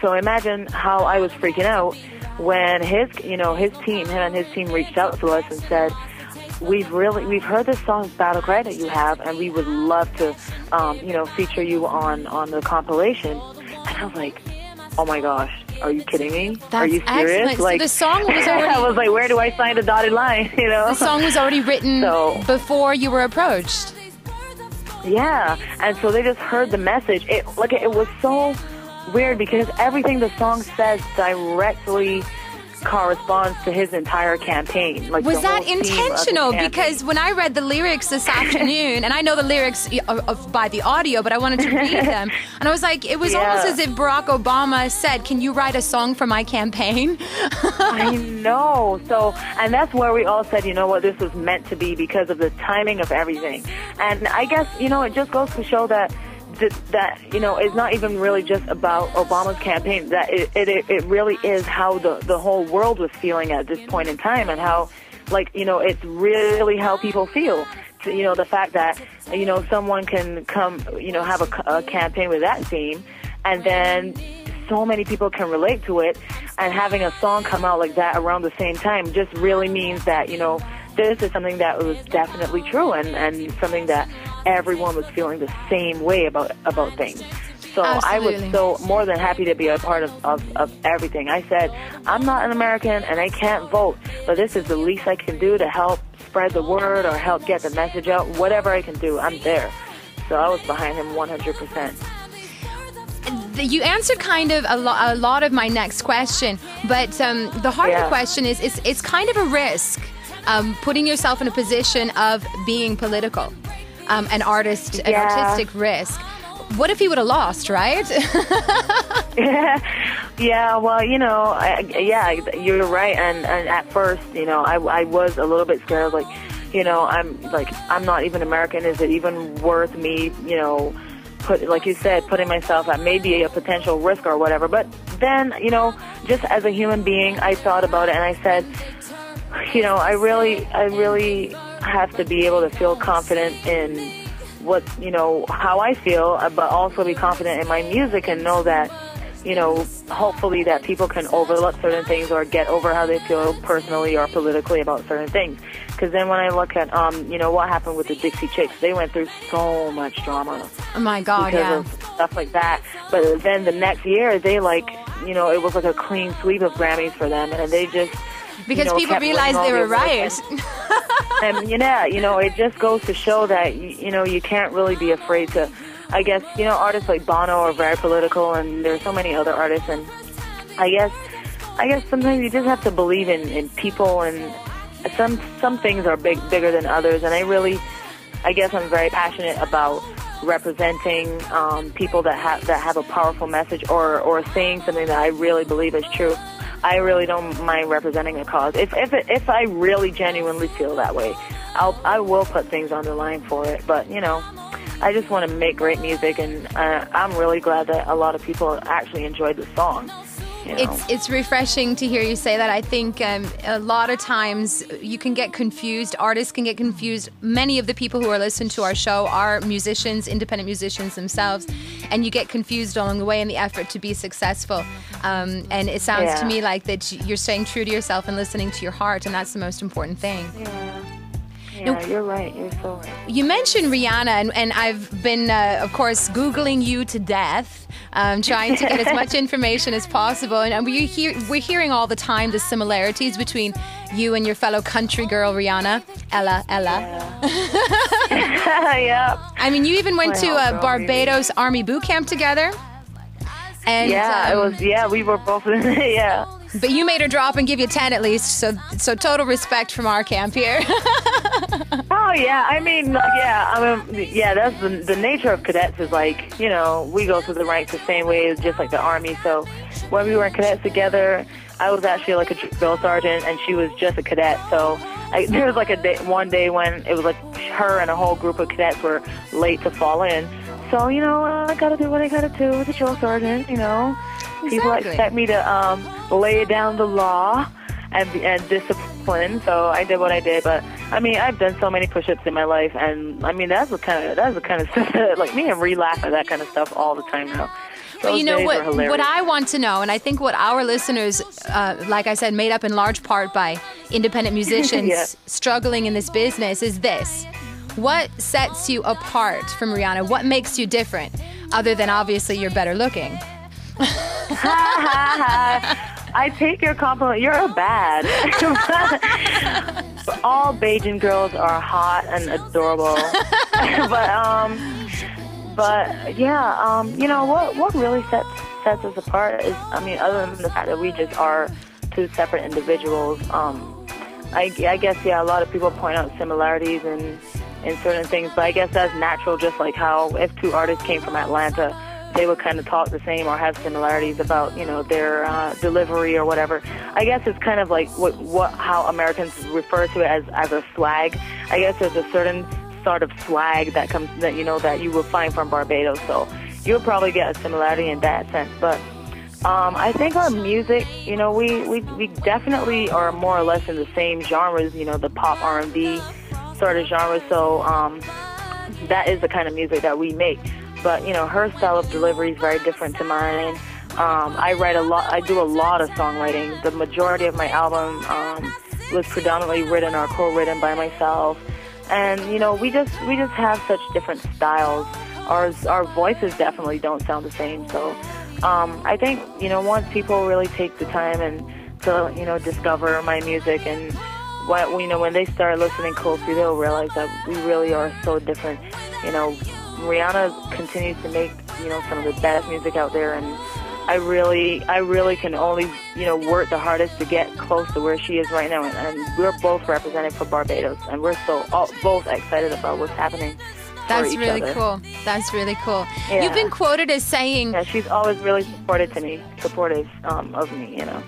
So imagine how I was freaking out when him and his team reached out to us and said, we've heard this song Battle Cry that you have, and we would love to, feature you on the compilation. And I was like, oh my gosh, are you kidding me? Are you serious? Excellent. Like, so the song was already... I was like, where do I sign the dotted line? The song was already written before you were approached. Yeah, and so they just heard the message. It was so weird because everything the song says directly corresponds to his entire campaign. Like, was that intentional? Because when I read the lyrics this afternoon, and I know the lyrics by the audio, but I wanted to read them, and I was like, it was almost as if Barack Obama said, "Can you write a song for my campaign?" I know. So, and that's where we all said, you know what, this was meant to be because of the timing of everything. And I guess, it just goes to show that it's not even really just about Obama's campaign, that it really is how the whole world was feeling at this point in time, and how, it's really how people feel. The fact that, someone can come, have a campaign with that theme, and then so many people can relate to it, and having a song come out like that around the same time just really means that, this is something that was definitely true, and something that everyone was feeling the same way about things. So Absolutely. I was so more than happy to be a part of everything. I said, I'm not an American and I can't vote, but this is the least I can do to help spread the word or help get the message out. Whatever I can do, I'm there. So I was behind him 100%. You answered kind of a lot of my next question, but the heart of the question is it's kind of a risk, putting yourself in a position of being political. An artistic risk. What if he would have lost, right? Yeah, well, you're right. And at first, I was a little bit scared. I'm not even American. Is it even worth me, putting myself at maybe a potential risk or whatever? But then, just as a human being, I thought about it and I said, I really have to be able to feel confident in what, how I feel, but also be confident in my music and know that, hopefully that people can overlook certain things or get over how they feel personally or politically about certain things. Because then when I look at, what happened with the Dixie Chicks, they went through so much drama. Oh my God, because of stuff like that. But then the next year, they it was like a clean sweep of Grammys for them, and they just... Because people realized they were right. And, it just goes to show that, you can't really be afraid to, I guess, artists like Bono are very political, and there's so many other artists, and I guess sometimes you just have to believe in people, and some things are bigger than others, and I guess I'm very passionate about representing people that have a powerful message or saying something that I really believe is true. I really don't mind representing a cause. If I really genuinely feel that way, I will put things on the line for it. But, I just want to make great music, and I'm really glad that a lot of people actually enjoyed the song. It's refreshing to hear you say that. I think a lot of times you can get confused. Artists can get confused. Many of the people who are listening to our show are musicians, independent musicians themselves, and you get confused along the way in the effort to be successful. And it sounds to me like that you're staying true to yourself and listening to your heart, and that's the most important thing. Yeah, you're right. You're so right. You mentioned Rihanna, and I've been, of course, Googling you to death, trying to get as much information as possible. And we're hearing all the time the similarities between you and your fellow country girl, Rihanna. Ella. Yeah. I mean, you even went to a Barbados Army boot camp together. And it was. Yeah, we were both in it. Yeah. But you made her drop and give you 10 at least, so total respect from our camp here. Oh yeah, I mean, that's the nature of cadets is like, we go through the ranks the same way, just like the Army. So when we were in cadets together, I was actually like a drill sergeant, and she was just a cadet. So there was like one day when it was like her and a whole group of cadets were late to fall in. So I gotta do what I gotta do with the drill sergeant. People expect me to lay down the law and discipline, so I did what I did. But I mean, I've done so many push-ups in my life, and I mean that's the kind of stuff that, like, me and Ree laugh at that kind of stuff all the time now. But you know days were hilarious. what I want to know, and I think what our listeners, like I said, made up in large part by independent musicians Yeah. struggling in this business, is this. What sets you apart from Rihanna? What makes you different? Other than obviously you're better looking. I take your compliment. You're bad. All Bajan girls are hot and adorable. but yeah, you know what really sets us apart is, I mean, other than the fact that we just are two separate individuals. I guess, yeah, a lot of people point out similarities in certain things, but I guess that's natural. Just like how if two artists came from Atlanta, they would kind of talk the same or have similarities about, you know, their delivery or whatever. I guess it's kind of like how Americans refer to it as a swag. I guess there's a certain sort of swag that comes that you will find from Barbados. So you'll probably get a similarity in that sense. But I think our music, you know, we definitely are more or less in the same genres. You know, the pop R&B sort of genre. So that is the kind of music that we make. But, you know, her style of delivery is very different to mine. I do a lot of songwriting. The majority of my album was predominantly written or co-written by myself. And, you know, we just have such different styles. Our voices definitely don't sound the same. So I think, you know, once people really take the time and to, you know, discover my music and when they start listening closely, they'll realize that we really are so different. You know, Rihanna continues to make, you know, some of the best music out there, and I really can only, you know, work the hardest to get close to where she is right now, and we're both represented for Barbados, and we're both excited about what's happening. That's really cool. That's really cool. Yeah. You've been quoted as saying... Yeah, she's always really supportive of me, you know.